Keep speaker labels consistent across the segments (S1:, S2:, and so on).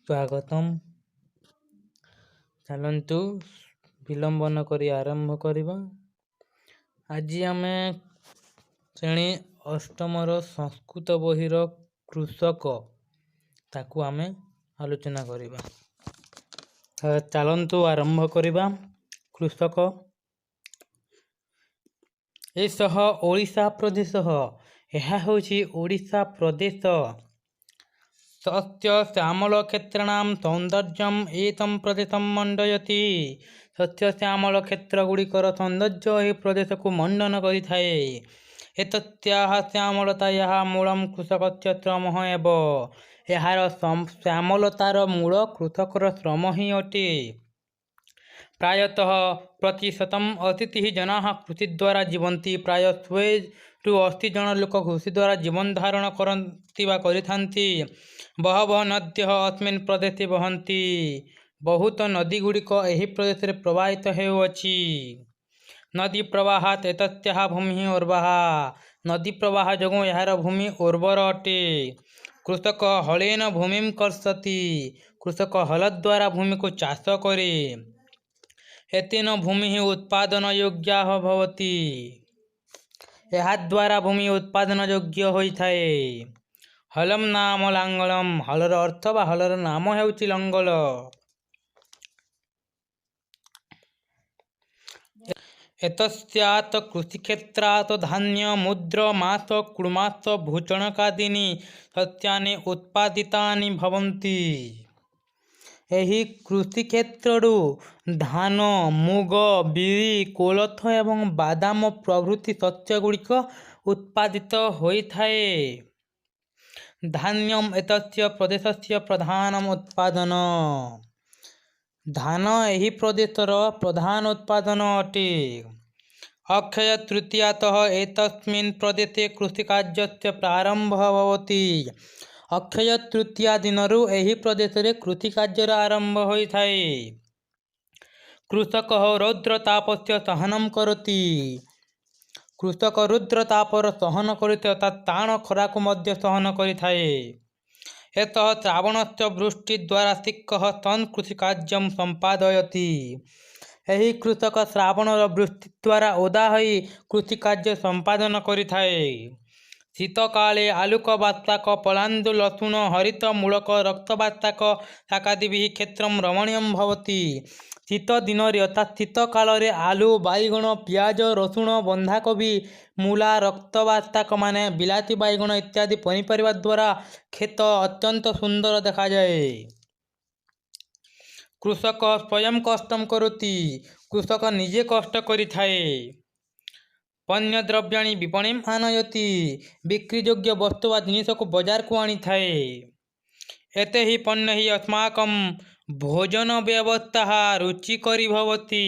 S1: स्वागतम। चलतु विलंब न करी आरंभ करिबा। आज आम श्रेणी अष्टमर संस्कृत बहिर कृषक ताकू आम आलोचना करिबा। चलतु आरंभ करिबा। कृषक एसह ओडिशा प्रदेश, यह होछि ओडिशा प्रदेश। सत्य श्यामल क्षेत्राणाम सौंदर्यम एतम प्रदेशम मंडयति। सत्य श्यामल क्षेत्र गुड़िकर सौंदर्य यह प्रदेश को मंडन करिथाए। एतस्याः श्यामलतायाः मूलम कृषकस्य श्रमः एव। यार श्यामलतार मूल कृषकर श्रम ही अटे। प्रायतः प्रतिशतम 80 जनाः कृषि द्वारा जीवंती। प्राय 100 ରୁ 80 जन लोक कृषि द्वारा जीवन धारण करती। बहवः नद्यः अस्मिन् प्रदेशे वहन्ति। बहुत नदी गुड़िक एही प्रदेश रे प्रवाहित हेउअछि। नदी प्रवाहात् एतस्याः भूमिः उर्वरा। नदी प्रवाह जोगुं यार भूमि उर्वर अटे। कृषक हलेन भूमिं कर्षति। कृषक हल द्वारा भूमि को चाष करे। एतेन भूमि उत्पादन योग्या भवति। यह द्वारा भूमि उत्पादन योग्य होइथाए। हलम नाम लांगलम। हलर अर्थ बा हलर नाम हेउछि लंगल। एतस्यात् कृषिक्षेत्रात् धान्य मुद्र मास कुर्मास भूचणकादीनि सस्यानि उत्पादितानि भवन्ति। एही कृषि क्षेत्रु धान मुग बिरी कोलथ एवं बादाम प्रभृति शस्य गुड़िक उत्पादित होइथाए। धान्यम एतस्य प्रदेशस्य प्रधानम उत्पादन। धान एही प्रदेशर प्रधान उत्पादन अटे। अक्षय तृतीयातः एतस्मिन् प्रदेशे कृषिकार्यस्य प्रारंभः भवति। अक्षय तृतीया दिनरु एही प्रदेश रे कृषि कार्यर आरंभ होइथाए। कृषक रौद्र तापस्य सहनं करोति। कृषक रुद्र तापर सहन करिते अर्थात ताण खरा को मध्य सहन करिथाए। एतः श्रावणस्य वृष्टि द्वारा सिक्कः तन् कृषि कार्यं संपादयति। एही कृषक श्रावणर वृष्टि द्वारा ओदा होई कृषि कार्य संपादन करिथाए। शीतकाले आलुक बात्ताक पलान्दु लसुण हरित मूलक रक्त बात्ताक शाकादिभिः क्षेत्रं रमणीयं भवति। शीत दिन अर्थात शीत काल आलू बैगण पियाज रसुण बंधाकोबी मूला रक्त बात्ताक माने बिलाती बैगण इत्यादि पनीपरिया द्वारा खेत अत्यंत सुंदर देखा जाए। कृषक स्वयं कष्टम करोति। कृषक निजे कष्ट करिथाए। पण्य द्रव्याणि विपणीम आनयति। बिक्रीयोग्य वस्तु वा जिनिस को बाजार को आनी थाए। एते ही पण्य ही अस्माकं भोजन व्यवस्था रुचिकरी भवति।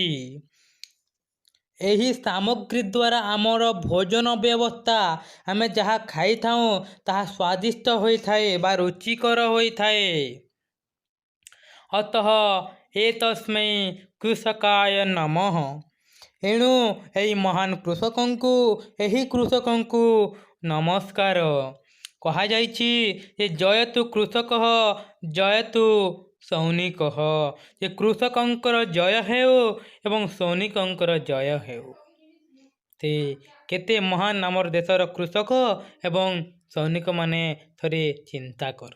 S1: एही सामग्री द्वारा आमर भोजन व्यवस्था आमे जहाँ खाई थाउ ताहा स्वादिष्ट होइथाए बा रुचिकर होइथाए। अतः एतस्मै कृषकाय नमः। एणु एही महान कृषकंकु एही कृषकंकु नमस्कार कहा जाइछि। जे जयतु कृषकः जयतु सैनिकः। जे कृषकंकर जय हेउ एवं सैनिकंकर जय हेउ। ते केते महान आमर देशर कृषक एवं सैनिक माने थरे चिंता कर।